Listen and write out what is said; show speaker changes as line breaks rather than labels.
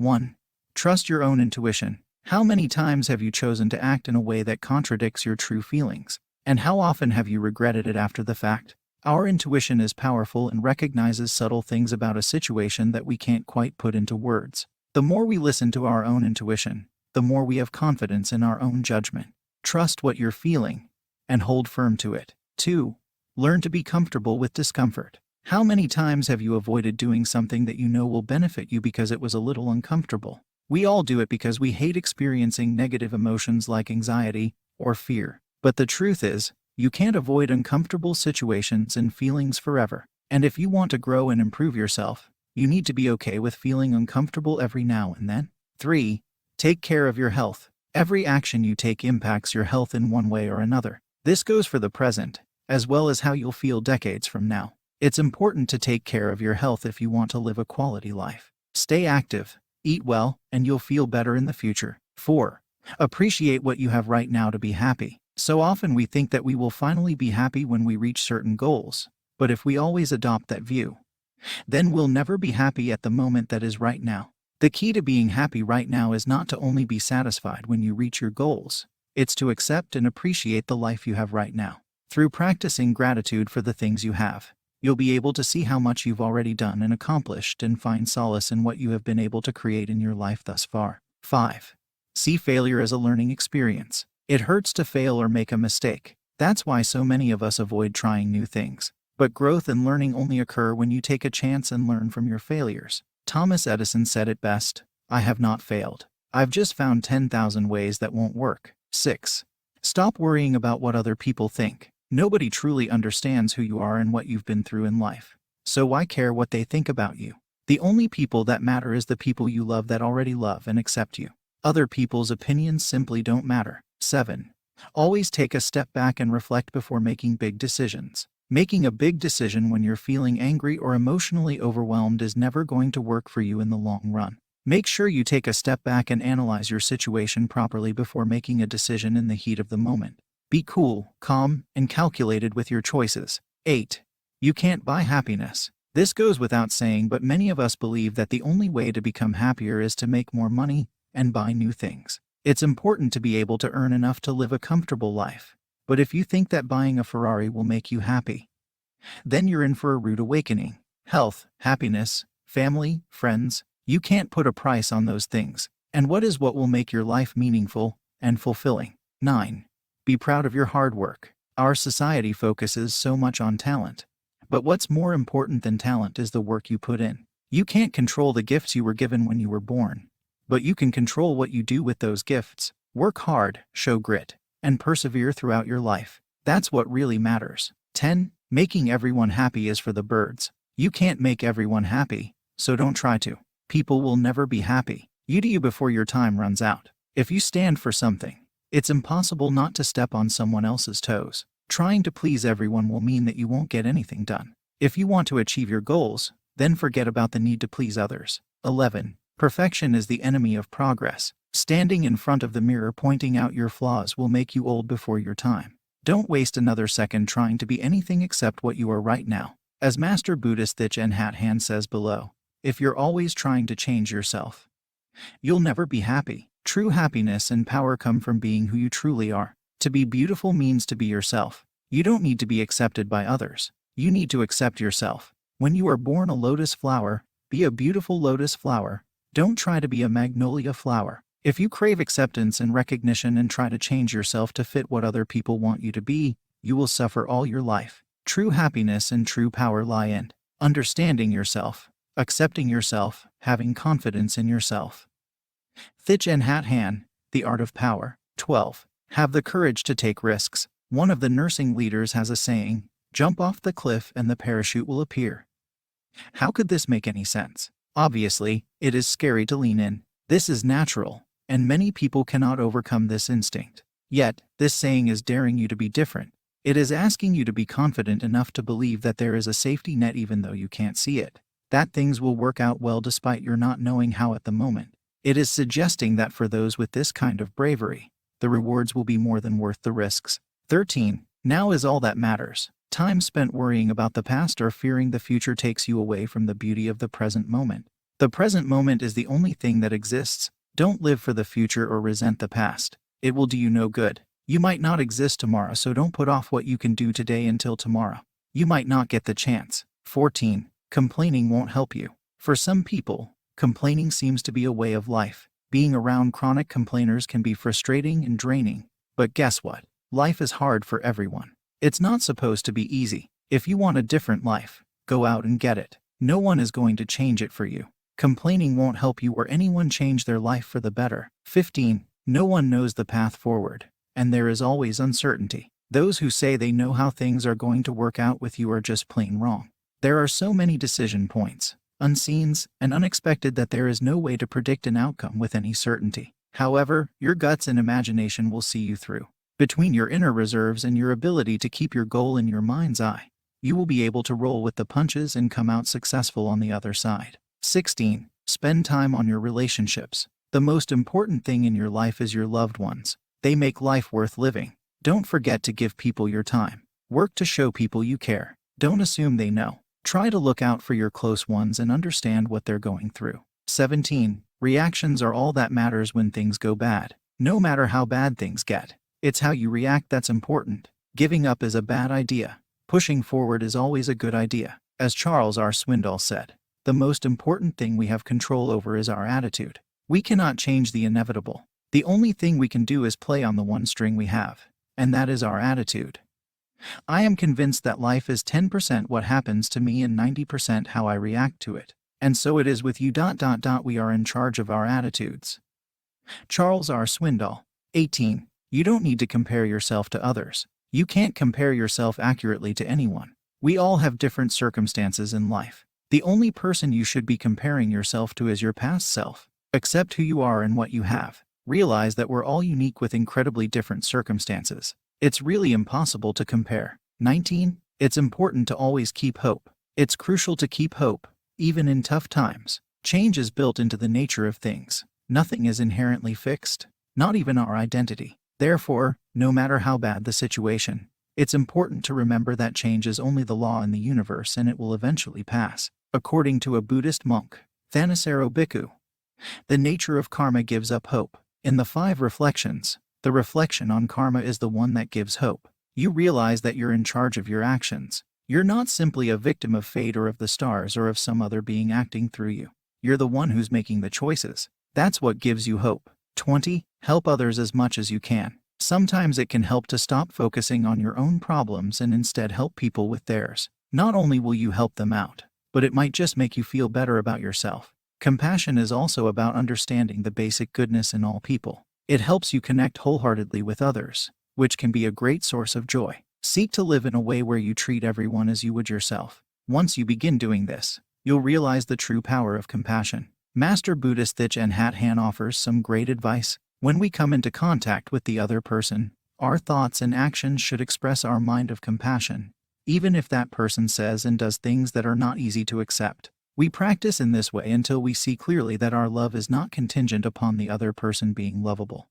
1. Trust your own intuition. How many times have you chosen to act in a way that contradicts your true feelings? And how often have you regretted it after the fact? Our intuition is powerful and recognizes subtle things about a situation that we can't quite put into words. The more we listen to our own intuition, the more we have confidence in our own judgment. Trust what you're feeling and hold firm to it. 2. Learn to be comfortable with discomfort. How many times have you avoided doing something that you know will benefit you because it was a little uncomfortable? We all do it because we hate experiencing negative emotions like anxiety or fear. But the truth is, you can't avoid uncomfortable situations and feelings forever. And if you want to grow and improve yourself, you need to be okay with feeling uncomfortable every now and then. 3. Take care of your health. Every action you take impacts your health in one way or another. This goes for the present, as well as how you'll feel decades from now. It's important to take care of your health if you want to live a quality life. Stay active, eat well, and you'll feel better in the future. 4. Appreciate what you have right now to be happy. So often we think that we will finally be happy when we reach certain goals, but if we always adopt that view, then we'll never be happy at the moment that is right now. The key to being happy right now is not to only be satisfied when you reach your goals, it's to accept and appreciate the life you have right now. Through practicing gratitude for the things you have, you'll be able to see how much you've already done and accomplished and find solace in what you have been able to create in your life thus far. 5. See failure as a learning experience. It hurts to fail or make a mistake. That's why so many of us avoid trying new things. But growth and learning only occur when you take a chance and learn from your failures. Thomas Edison said it best, "I have not failed. I've just found 10,000 ways that won't work." 6. Stop worrying about what other people think. Nobody truly understands who you are and what you've been through in life. So why care what they think about you? The only people that matter is the people you love that already love and accept you. Other people's opinions simply don't matter. 7. Always take a step back and reflect before making big decisions. Making a big decision when you're feeling angry or emotionally overwhelmed is never going to work for you in the long run. Make sure you take a step back and analyze your situation properly before making a decision in the heat of the moment. Be cool, calm, and calculated with your choices. 8. You can't buy happiness. This goes without saying, but many of us believe that the only way to become happier is to make more money and buy new things. It's important to be able to earn enough to live a comfortable life. But if you think that buying a Ferrari will make you happy, then you're in for a rude awakening. Health, happiness, family, friends, you can't put a price on those things. And what will make your life meaningful and fulfilling? 9. Be proud of your hard work. Our society focuses so much on talent. But what's more important than talent is the work you put in. You can't control the gifts you were given when you were born, but you can control what you do with those gifts. Work hard, show grit, and persevere throughout your life. That's what really matters. 10. Making everyone happy is for the birds. You can't make everyone happy, so don't try to. People will never be happy. You do you before your time runs out. If you stand for something, it's impossible not to step on someone else's toes. Trying to please everyone will mean that you won't get anything done. If you want to achieve your goals, then forget about the need to please others. 11. Perfection is the enemy of progress. Standing in front of the mirror pointing out your flaws will make you old before your time. Don't waste another second trying to be anything except what you are right now. As Master Buddhist Thich Nhat Hanh says below, if you're always trying to change yourself, you'll never be happy. True happiness and power come from being who you truly are. To be beautiful means to be yourself. You don't need to be accepted by others. You need to accept yourself. When you are born a lotus flower, be a beautiful lotus flower. Don't try to be a magnolia flower. If you crave acceptance and recognition and try to change yourself to fit what other people want you to be, you will suffer all your life. True happiness and true power lie in understanding yourself, accepting yourself, having confidence in yourself. Thich Nhat Hanh, The Art of Power. 12. Have the courage to take risks. One of the nursing leaders has a saying, "Jump off the cliff and the parachute will appear." How could this make any sense? Obviously, it is scary to lean in. This is natural, and many people cannot overcome this instinct. Yet, this saying is daring you to be different. It is asking you to be confident enough to believe that there is a safety net even though you can't see it. That things will work out well despite your not knowing how at the moment. It is suggesting that for those with this kind of bravery, the rewards will be more than worth the risks. 13. Now is all that matters. Time spent worrying about the past or fearing the future takes you away from the beauty of the present moment. The present moment is the only thing that exists. Don't live for the future or resent the past. It will do you no good. You might not exist tomorrow, so don't put off what you can do today until tomorrow. You might not get the chance. 14. Complaining won't help you. For some people, complaining seems to be a way of life. Being around chronic complainers can be frustrating and draining. But guess what? Life is hard for everyone. It's not supposed to be easy. If you want a different life, go out and get it. No one is going to change it for you. Complaining won't help you or anyone change their life for the better. 15. No one knows the path forward, and there is always uncertainty. Those who say they know how things are going to work out with you are just plain wrong. There are so many decision points, unseens, and unexpected that there is no way to predict an outcome with any certainty. However, your guts and imagination will see you through. Between your inner reserves and your ability to keep your goal in your mind's eye, you will be able to roll with the punches and come out successful on the other side. 16. Spend time on your relationships. The most important thing in your life is your loved ones. They make life worth living. Don't forget to give people your time. Work to show people you care. Don't assume they know. Try to look out for your close ones and understand what they're going through. 17. Reactions are all that matters when things go bad. No matter how bad things get, it's how you react that's important. Giving up is a bad idea. Pushing forward is always a good idea. As Charles R. Swindoll said, the most important thing we have control over is our attitude. We cannot change the inevitable. The only thing we can do is play on the one string we have, and that is our attitude. I am convinced that life is 10% what happens to me and 90% how I react to it. And so it is with you. We are in charge of our attitudes. Charles R. Swindoll. 18. You don't need to compare yourself to others. You can't compare yourself accurately to anyone. We all have different circumstances in life. The only person you should be comparing yourself to is your past self. Accept who you are and what you have. Realize that we're all unique with incredibly different circumstances. It's really impossible to compare. 19. It's important to always keep hope. It's crucial to keep hope, even in tough times. Change is built into the nature of things. Nothing is inherently fixed, not even our identity. Therefore, no matter how bad the situation, it's important to remember that change is only the law in the universe and it will eventually pass. According to a Buddhist monk, Thanissaro Bhikkhu, the nature of karma gives up hope. In the 5 reflections, the reflection on karma is the one that gives hope. You realize that you're in charge of your actions. You're not simply a victim of fate or of the stars or of some other being acting through you. You're the one who's making the choices. That's what gives you hope. 20. Help others as much as you can. Sometimes it can help to stop focusing on your own problems and instead help people with theirs. Not only will you help them out, but it might just make you feel better about yourself. Compassion is also about understanding the basic goodness in all people. It helps you connect wholeheartedly with others, which can be a great source of joy. Seek to live in a way where you treat everyone as you would yourself. Once you begin doing this, you'll realize the true power of compassion. Master Buddhist Thich Nhat Hanh offers some great advice. When we come into contact with the other person, our thoughts and actions should express our mind of compassion, even if that person says and does things that are not easy to accept. We practice in this way until we see clearly that our love is not contingent upon the other person being lovable.